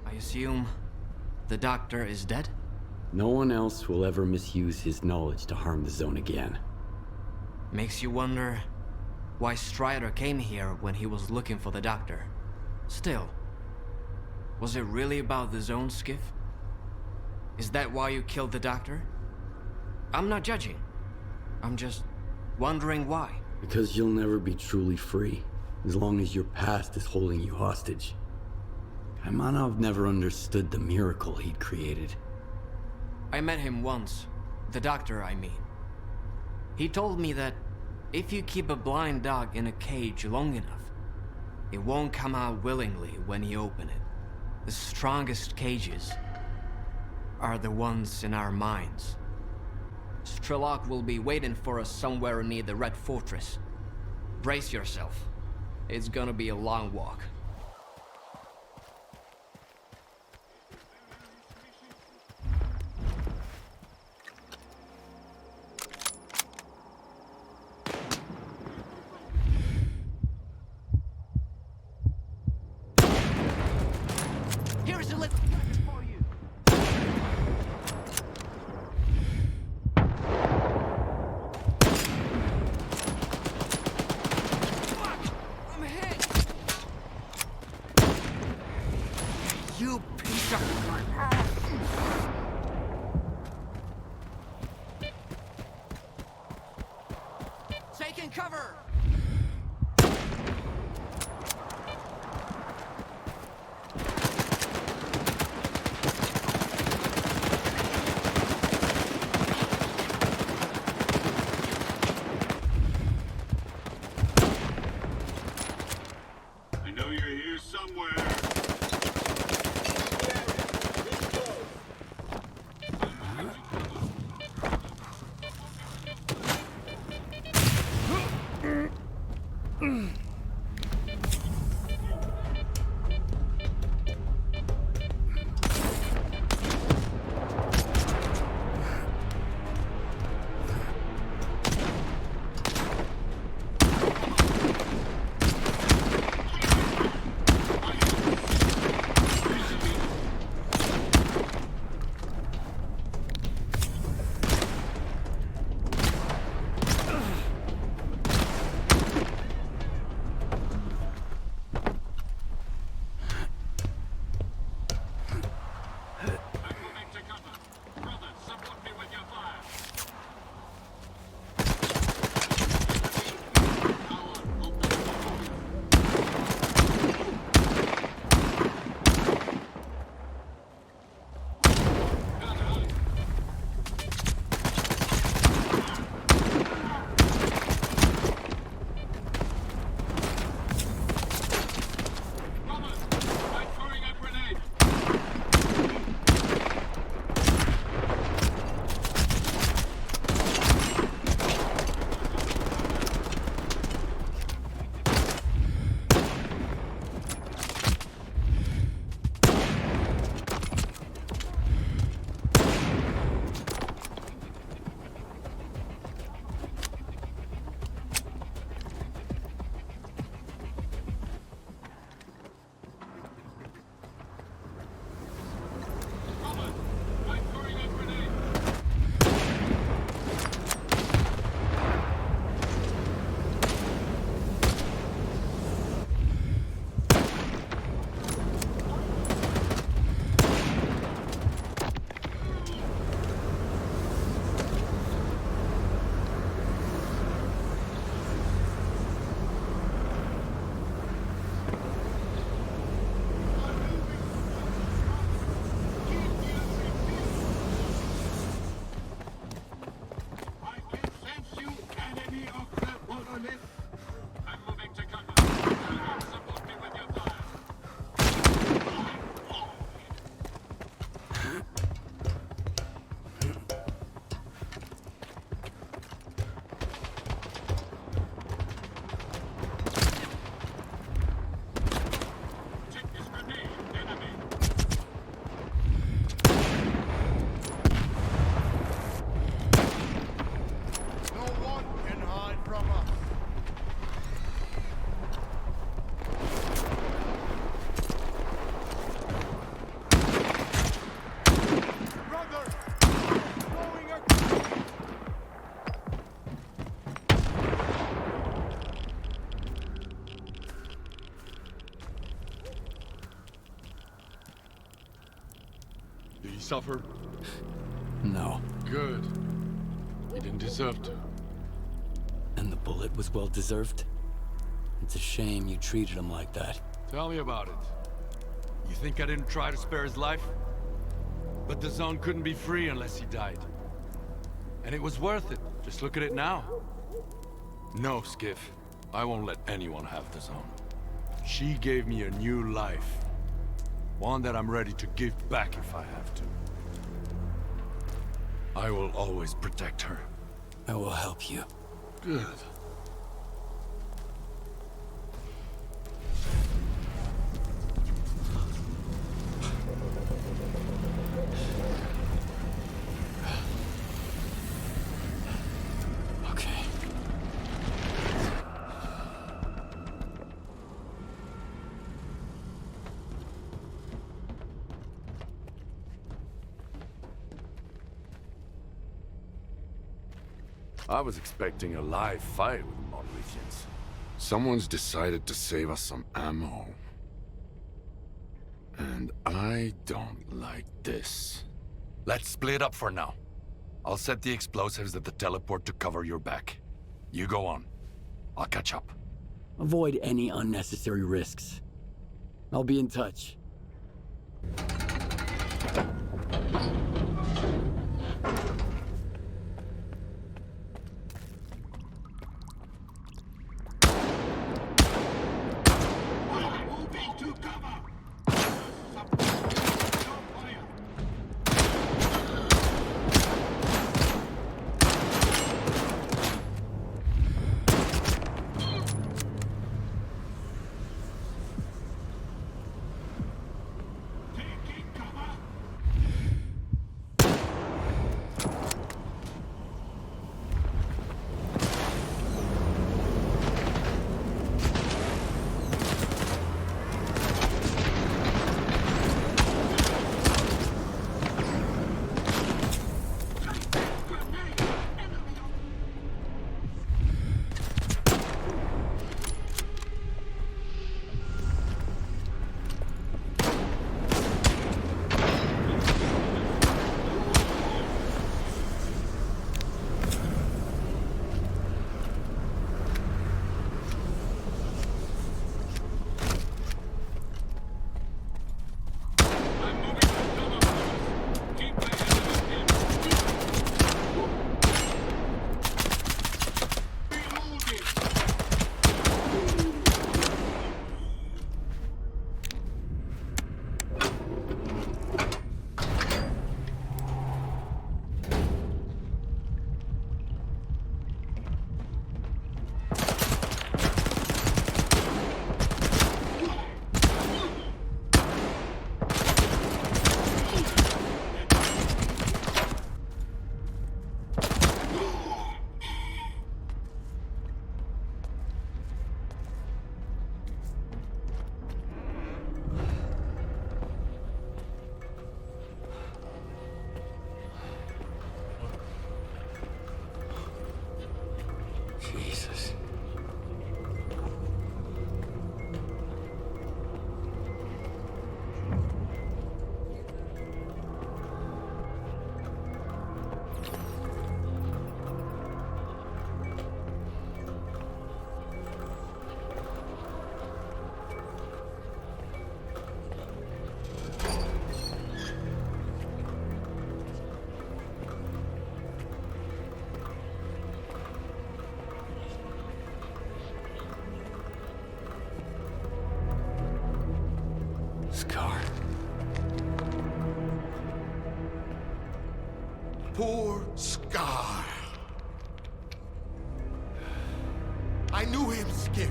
I assume the doctor is dead? No one else will ever misuse his knowledge to harm the zone again. Makes you wonder why S.T.A.L.K.E.R came here when he was looking for the doctor. Still, was it really about the zone, Skiff? Is that why you killed the doctor? I'm not judging. I'm just wondering why. Because you'll never be truly free, as long as your past is holding you hostage. Kaimanov never understood the miracle he'd created. I met him once. The doctor, I mean. He told me that if you keep a blind dog in a cage long enough, it won't come out willingly when you open it. The strongest cages are the ones in our minds. S.T.A.L.K.E.R will be waiting for us somewhere near the Red Fortress. Brace yourself. It's gonna be a long walk. Here's a little present for you. I'm hit. You piece of... Taking cover. I know you're here somewhere. suffer? No. Good. He didn't deserve to. And the bullet was well deserved? It's a shame you treated him like that. Tell me about it. You think I didn't try to spare his life? But the zone couldn't be free unless he died. And it was worth it. Just look at it now. No, Skiff. I won't let anyone have the zone. She gave me a new life. One that I'm ready to give back if I have to. I will always protect her. I will help you. Good. Okay. I was expecting a live fight with the Monolithians. Someone's decided to save us some ammo. And I don't like this. Let's split up for now. I'll set the explosives at the teleport to cover your back. You go on. I'll catch up. Avoid any unnecessary risks. I'll be in touch. Jesus. Scar. Poor Scar. I knew him, Skiff.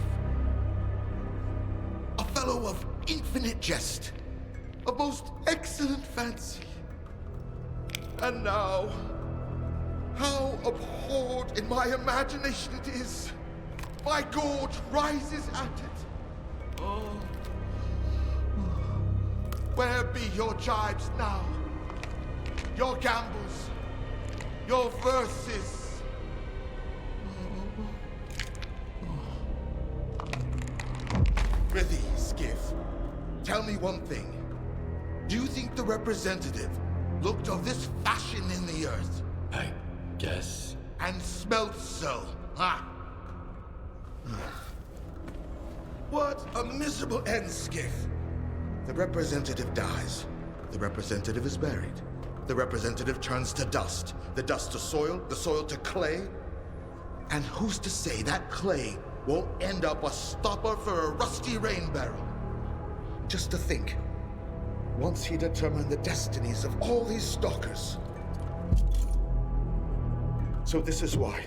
A fellow of infinite jest, of most excellent fancy. And now, how abhorred in my imagination it is. My gorge rises at it. Oh. Where be your jibes now? Your gambles? Your verses? Prithee, Skiff, tell me one thing. Do you think the representative looked of this fashion in the earth. I guess. And smelt so, huh? What a miserable end, Skiff. The representative dies. The representative is buried. The representative turns to dust. The dust to soil, the soil to clay. And who's to say that clay won't end up a stopper for a rusty rain barrel? Just to think, once he determined the destinies of all these stalkers. So this is why,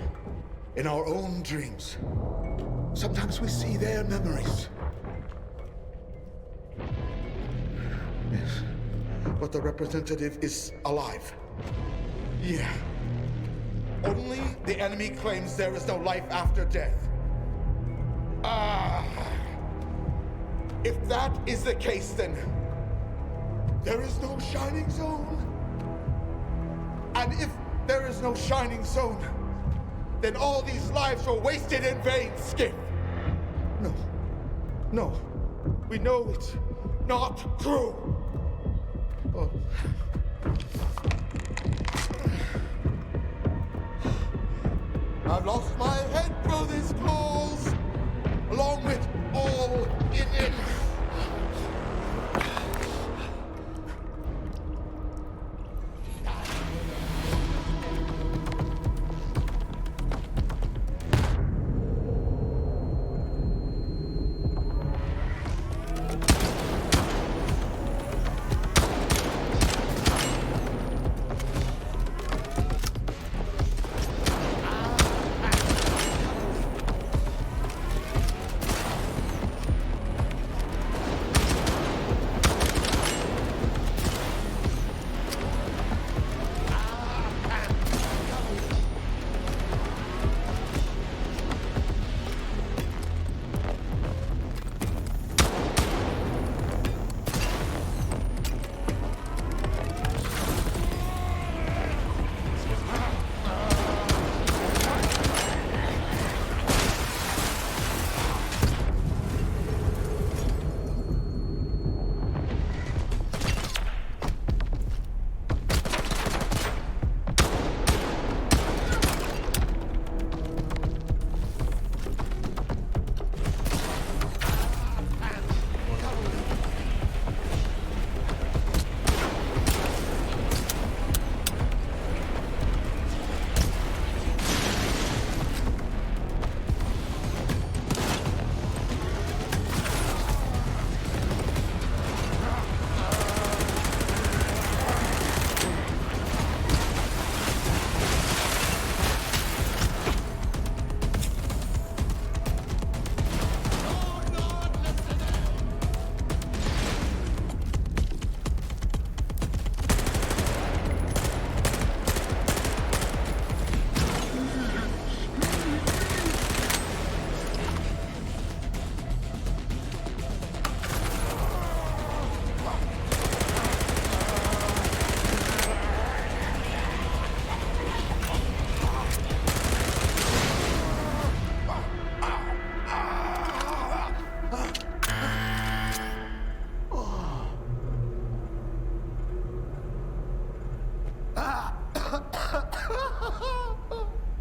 in our own dreams, sometimes we see their memories. Yes, but the representative is alive. Yeah. Only the enemy claims there is no life after death. If that is the case, then there is no shining zone. And if there is no shining zone, then all these lives were wasted in vain, Skip. No, we know it's not true. Oh. I've lost my head through these calls, along with all in it.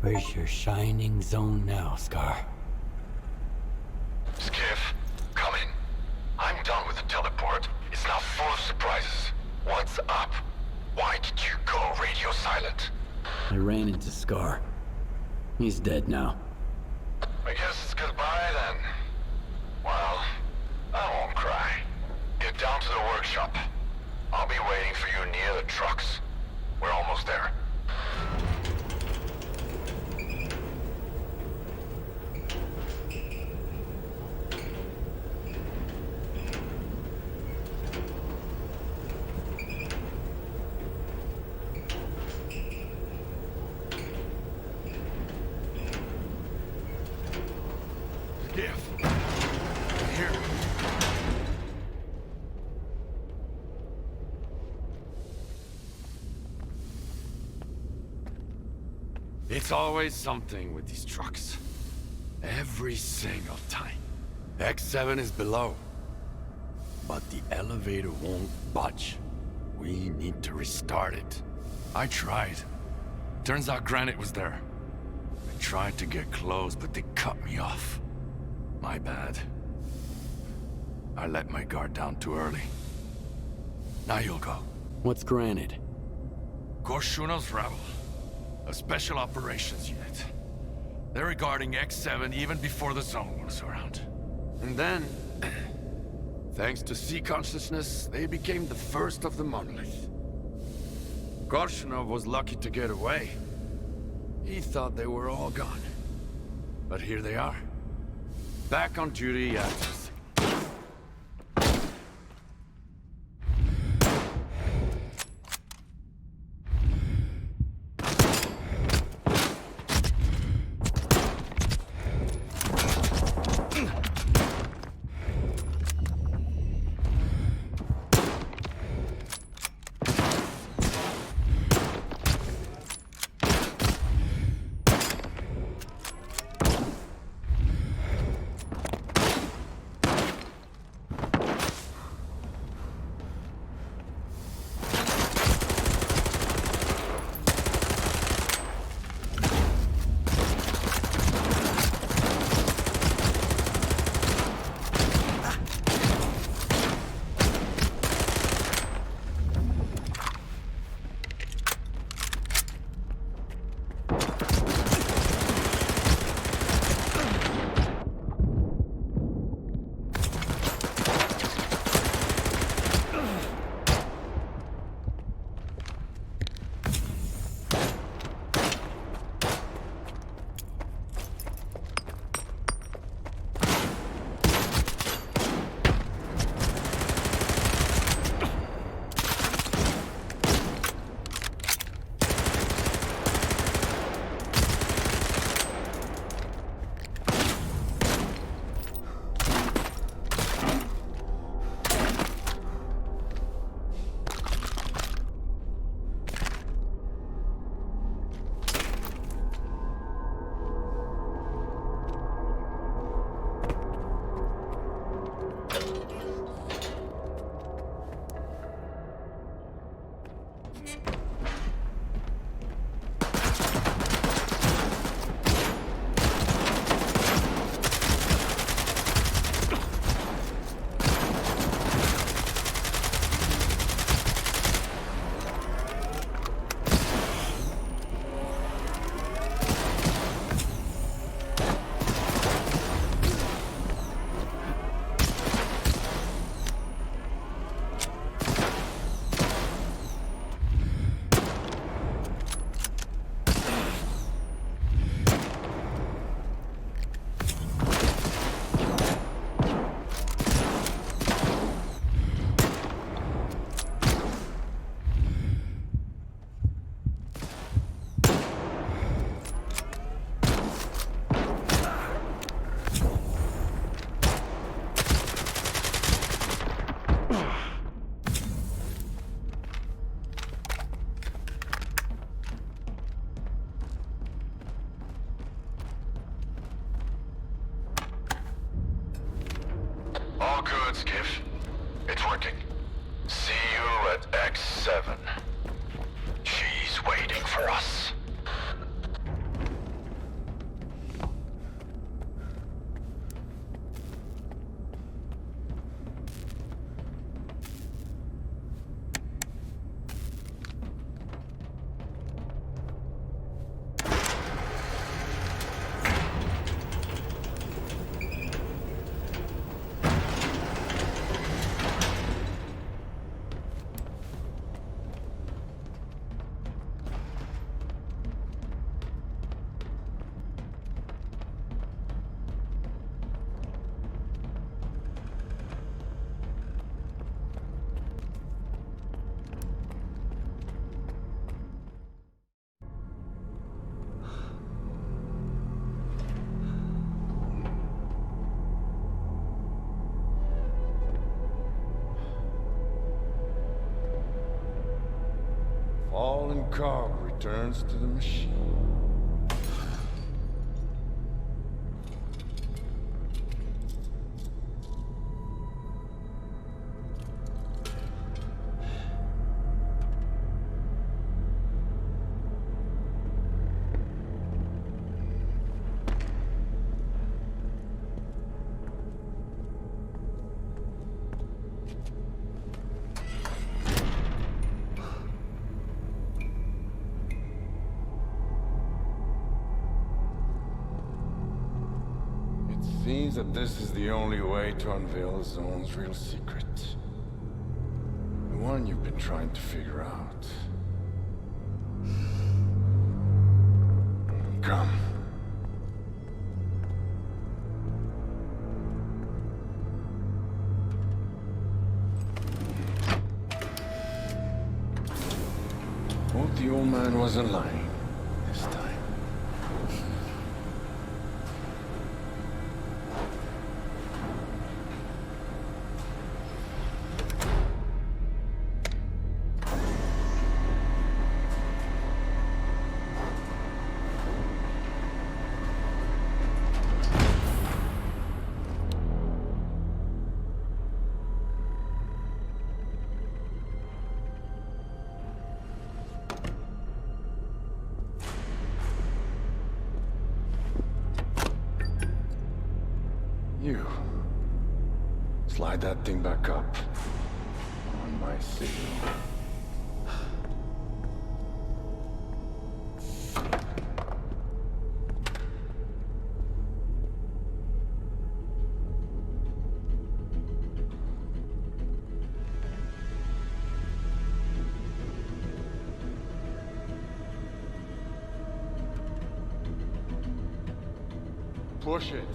Where's your shining zone now, Scar? Skiff, come in. I'm done with the teleport. It's now full of surprises. What's up? Why did you go radio silent? I ran into Scar. He's dead now. I guess it's goodbye then. Well, I won't cry. Get down to the workshop. I'll be waiting for you near the trucks. We're almost there. It's always something with these trucks. Every single time. X7 is below. But the elevator won't budge. We need to restart it. I tried. Turns out Granite was there. I tried to get close, but they cut me off. My bad. I let my guard down too early. Now you'll go. What's Granite? Korshuno's rebel. A special operations unit. They're regarding X7 even before the Zone was around. And then, thanks to sea consciousness, they became the first of the monolith. Korshunov was lucky to get away. He thought they were all gone. But here they are. Back on duty after all good, Skiff. It's working. See you at X7. She's waiting for us. Fallen cog returns to the machine. Seems that this is the only way to unveil the Zone's real secret. The one you've been trying to figure out. Come. Hope the old man wasn't lying this time. You. Slide that thing back up. On my signal. Push it.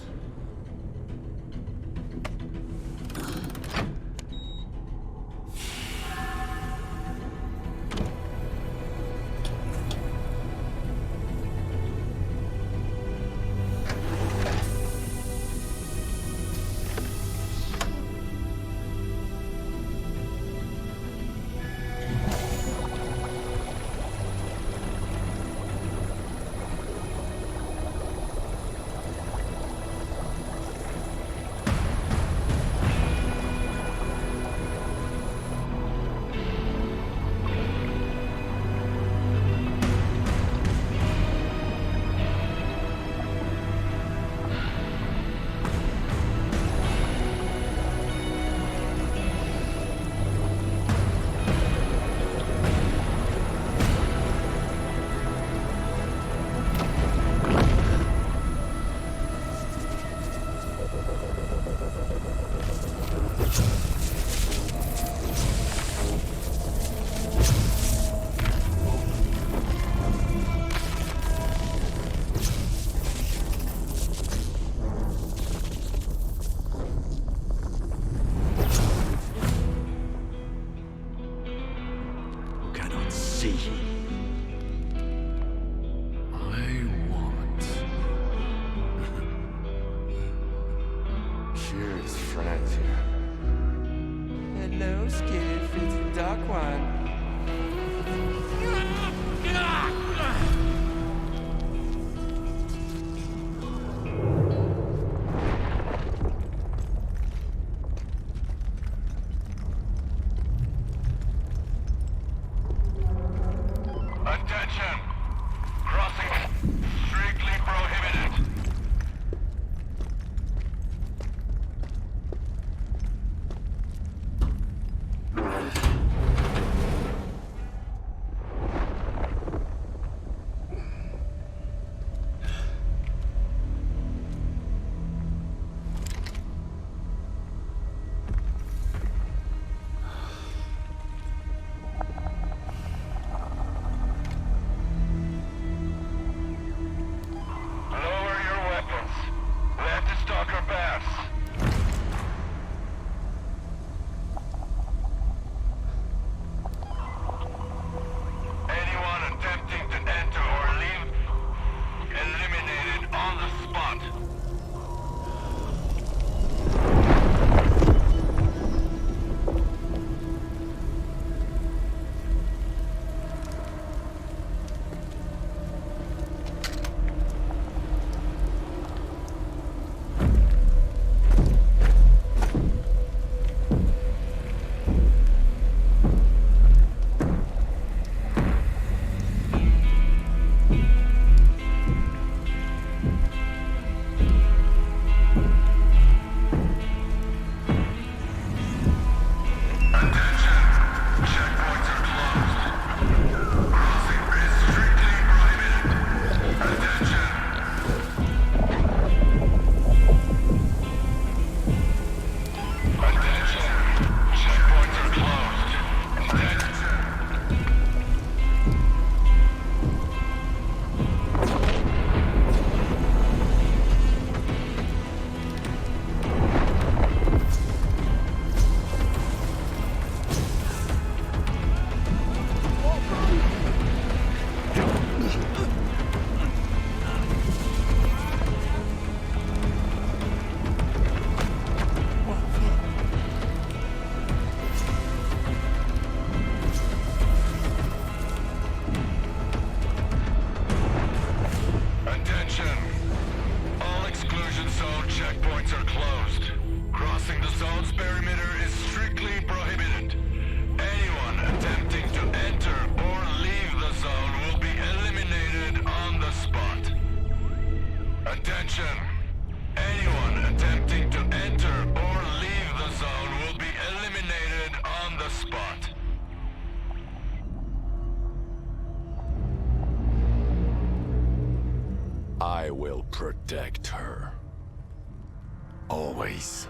Cheers, friends here. Hello, Skiff. It's the Dark One. Attention! Crossing strictly prohibited. are closed. Crossing the zone's perimeter is strictly prohibited. Anyone attempting to enter or leave the zone will be eliminated on the spot. Attention! Anyone attempting to enter or leave the zone will be eliminated on the spot. I will protect her. Always.